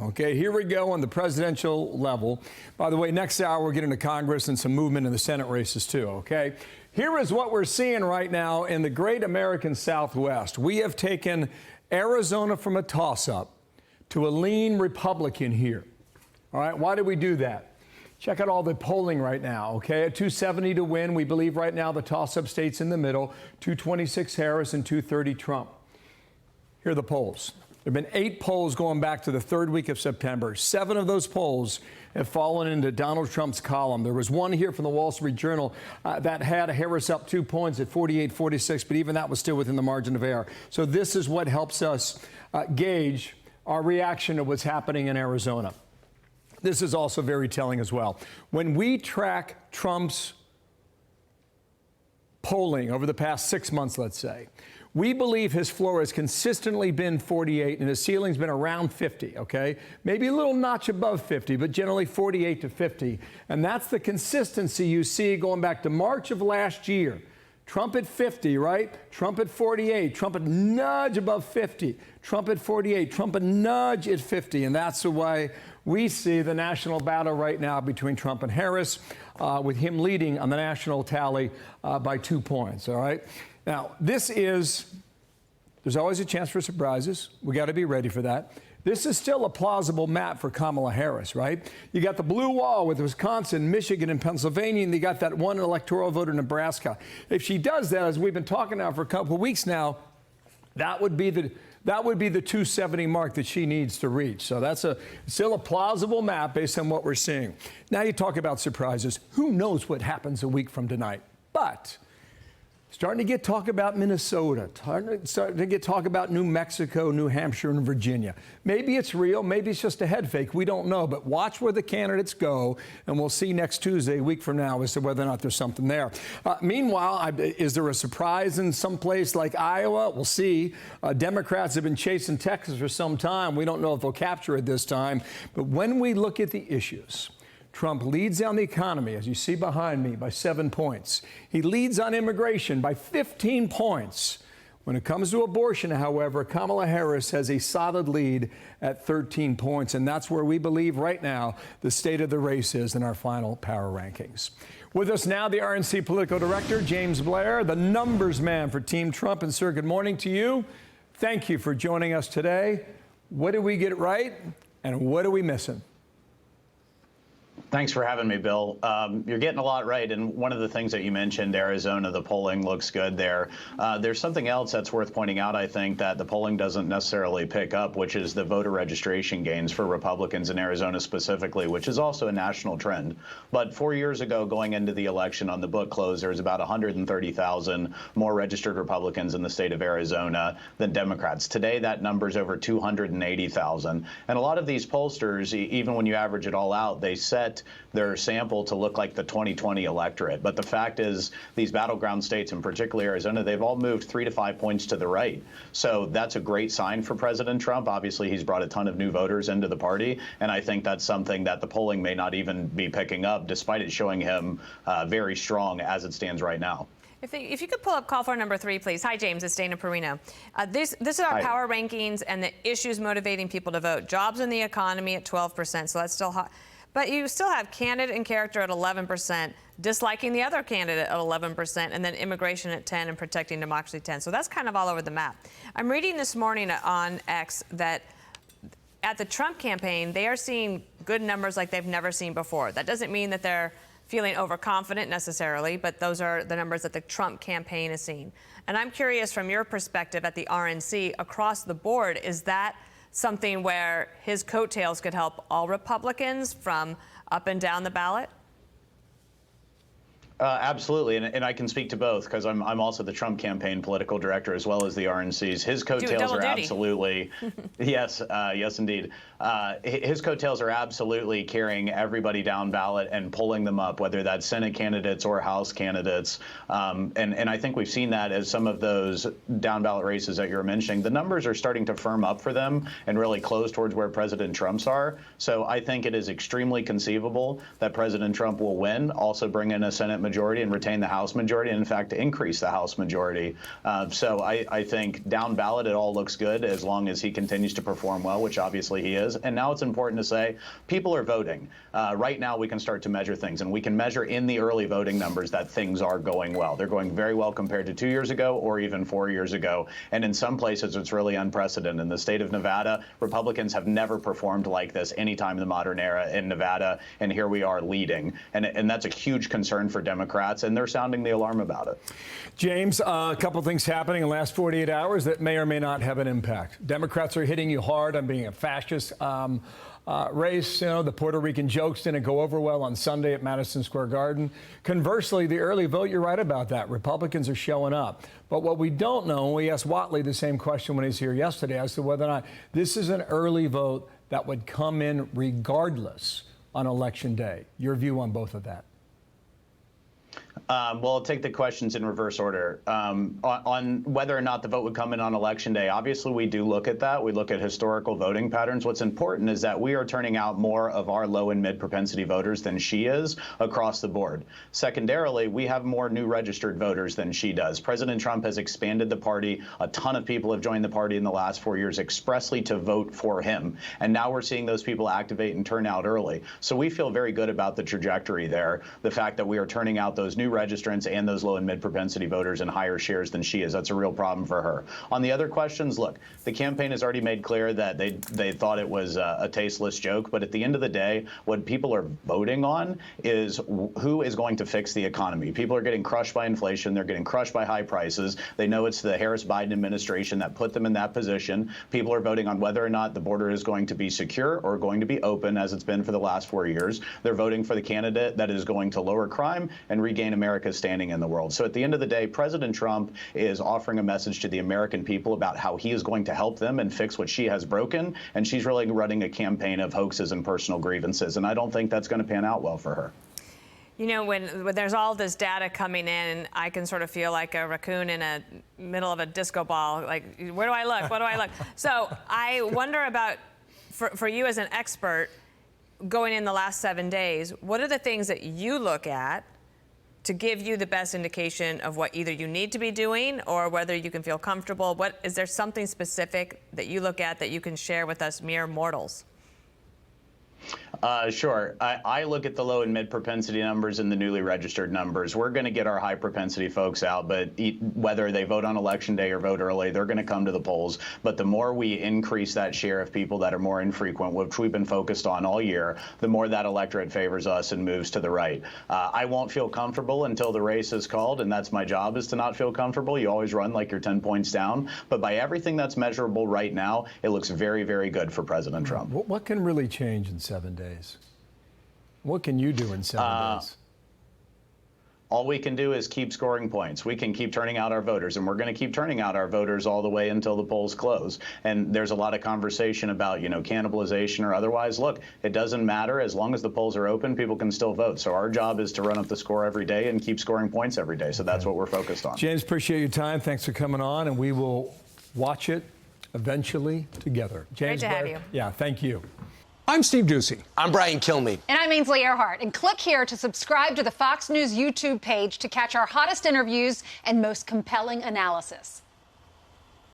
Okay, here we go on the presidential level. By the way, next hour we're getting to Congress and some movement in the Senate races too, okay? Here is what we're seeing right now in the great American Southwest. We have taken Arizona from a toss-up to a lean Republican here. All right, why did we do that? Check out all the polling right now, okay? At 270 to win, we believe right now the toss-up state's in the middle, 226 Harris and 230 Trump. Here are the polls. There have been 8 polls going back to the 3rd week of September. 7 of those polls have fallen into Donald Trump's column. There was one here from the Wall Street Journal that had Harris up 2 points at 48-46, but even that was still within the margin of error. So this is what helps us gauge our reaction to what's happening in Arizona. This is also very telling as well. When we track Trump's polling over the past 6 months, let's say, we believe his floor has consistently been 48 and his ceiling's been around 50, okay? Maybe a little notch above 50, but generally 48 to 50. And that's the consistency you see going back to March of last year. Trump at 50, right? Trump at 48. Trump at nudge above 50. Trump at 48. Trump at nudge at 50. And that's the way we see the national battle right now between Trump and Harris, with him leading on the national tally by 2 points, all right? Now, there's always a chance for surprises. We got to be ready for that. This is still a plausible map for Kamala Harris, right? You got the blue wall with Wisconsin, Michigan, and Pennsylvania, and you got that one electoral vote in Nebraska. If she does that, as we've been talking now for a couple of weeks now, that would be the 270 mark that she needs to reach. So that's still a plausible map based on what we're seeing. Now you talk about surprises. Who knows what happens a week from tonight? But starting to get talk about Minnesota, starting to get talk about New Mexico, New Hampshire, and Virginia. Maybe it's real, maybe it's just a head fake. We don't know, but watch where the candidates go, and we'll see next Tuesday, a week from now, as to whether or not there's something there. Meanwhile, is there a surprise in some place like Iowa? We'll see. Democrats have been chasing Texas for some time. We don't know if they'll capture it this time. But when we look at the issues, Trump leads on the economy, as you see behind me, by 7 points. He leads on immigration by 15 points. When it comes to abortion, however, Kamala Harris has a solid lead at 13 points, and that's where we believe right now the state of the race is in our final power rankings. With us now, the RNC political director, James Blair, the numbers man for Team Trump. And, sir, good morning to you. Thank you for joining us today. What did we get right, and what are we missing? Thanks for having me, Bill. You're getting a lot right. And one of the things that you mentioned, Arizona, the polling looks good there. There's something else that's worth pointing out, I think, that the polling doesn't necessarily pick up, which is the voter registration gains for Republicans in Arizona specifically, which is also a national trend. But 4 years ago, going into the election on the book close, there was about 130,000 more registered Republicans in the state of Arizona than Democrats. Today, that number's over 280,000. And a lot of these pollsters, even when you average it all out, they set their sample to look like the 2020 electorate. But the fact is, these battleground states, and particularly Arizona, they've all moved 3 to 5 points to the right. So that's a great sign for President Trump. Obviously, he's brought a ton of new voters into the party, and I think that's something that the polling may not even be picking up, despite it showing him very strong as it stands right now. If you could pull up call for number 3, please. Hi, James. It's Dana Perino. This is our power rankings and the issues motivating people to vote. Jobs in the economy at 12%, so that's still hot. But you still have candidate and character at 11%, disliking the other candidate at 11%, and then immigration at 10% and protecting democracy at 10%. So that's kind of all over the map. I'm reading this morning on X that at the Trump campaign, they are seeing good numbers like they've never seen before. That doesn't mean that they're feeling overconfident necessarily, but those are the numbers that the Trump campaign is seeing. And I'm curious, from your perspective at the RNC, across the board, is that something where his coattails could help all Republicans from up and down the ballot? Absolutely, and I can speak to both because I'm also the Trump campaign political director as well as the RNC's. His coattails are absolutely, yes, yes indeed. His coattails are absolutely carrying everybody down ballot and pulling them up, whether that's Senate candidates or House candidates. And I think we've seen that as some of those down ballot races that you're mentioning, the numbers are starting to firm up for them and really close towards where President Trump's are. So I think it is extremely conceivable that President Trump will win, also bring in a Senate majority majority and retain the House majority, and in fact, increase the House majority. So I think down ballot, it all looks good as long as he continues to perform well, which obviously he is. And now it's important to say people are voting. Right now, we can start to measure things, and we can measure in the early voting numbers that things are going well. They're going very well compared to 2 years ago or even 4 years ago. And in some places, it's really unprecedented. In the state of Nevada, Republicans have never performed like this any time in the modern era in Nevada, and here we are leading. And that's a huge concern for Democrats, and they're sounding the alarm about it. James, a couple things happening in the last 48 hours that may or may not have an impact. Democrats are hitting you hard on being a fascist race. You know, the Puerto Rican jokes didn't go over well on Sunday at Madison Square Garden. Conversely, the early vote, you're right about that. Republicans are showing up. But what we don't know, and we asked Whatley the same question when he was here yesterday as to whether or not this is an early vote that would come in regardless on Election Day. Your view on both of that? Well, I'll take the questions in reverse order. On whether or not the vote would come in on Election Day, obviously we do look at that. We look at historical voting patterns. What's important is that we are turning out more of our low and mid propensity voters than she is across the board. Secondarily, we have more new registered voters than she does. President Trump has expanded the party. A ton of people have joined the party in the last 4 years expressly to vote for him. And now we're seeing those people activate and turn out early. So we feel very good about the trajectory there. The fact that we are turning out those new registrants and those low and mid propensity voters in higher shares than she is. That's a real problem for her. On the other questions, look, the campaign has already made clear that they thought it was a tasteless joke. But at the end of the day, what people are voting on is who is going to fix the economy. People are getting crushed by inflation. They're getting crushed by high prices. They know it's the Harris-Biden administration that put them in that position. People are voting on whether or not the border is going to be secure or going to be open, as it's been for the last 4 years. They're voting for the candidate that is going to lower crime and regain America's standing in the world. So at the end of the day, President Trump is offering a message to the American people about how he is going to help them and fix what she has broken. And she's really running a campaign of hoaxes and personal grievances. And I don't think that's going to pan out well for her. You know, when there's all this data coming in, I can sort of feel like a raccoon in a middle of a disco ball. Like, where do I look? What do I look? So I wonder about, for you as an expert, going in the last 7 days, what are the things that you look at to give you the best indication of what either you need to be doing or whether you can feel comfortable? What is there something specific that you look at that you can share with us mere mortals? Sure. I look at the low and mid propensity numbers and the newly registered numbers. We're going to get our high propensity folks out, but whether they vote on Election Day or vote early, they're going to come to the polls. But the more we increase that share of people that are more infrequent, which we've been focused on all year, the more that electorate favors us and moves to the right. I won't feel comfortable until the race is called, and that's my job, is to not feel comfortable. You always run like you're 10 points down. But by everything that's measurable right now, it looks very, very good for President Trump. What can really change in 7 days? What can you do in 7 days? All we can do is keep scoring points. We can keep turning out our voters, and we're going to keep turning out our voters all the way until the polls close. And there's a lot of conversation about, cannibalization or otherwise. Look, it doesn't matter. As long as the polls are open, people can still vote. So our job is to run up the score every day and keep scoring points every day. So that's what we're focused on. James, appreciate your time. Thanks for coming on, and we will watch it eventually together. James Great to have you. Yeah, thank you. I'm Steve Ducey. I'm Brian Kilmeade. And I'm Ainsley Earhart. And click here to subscribe to the Fox News YouTube page to catch our hottest interviews and most compelling analysis.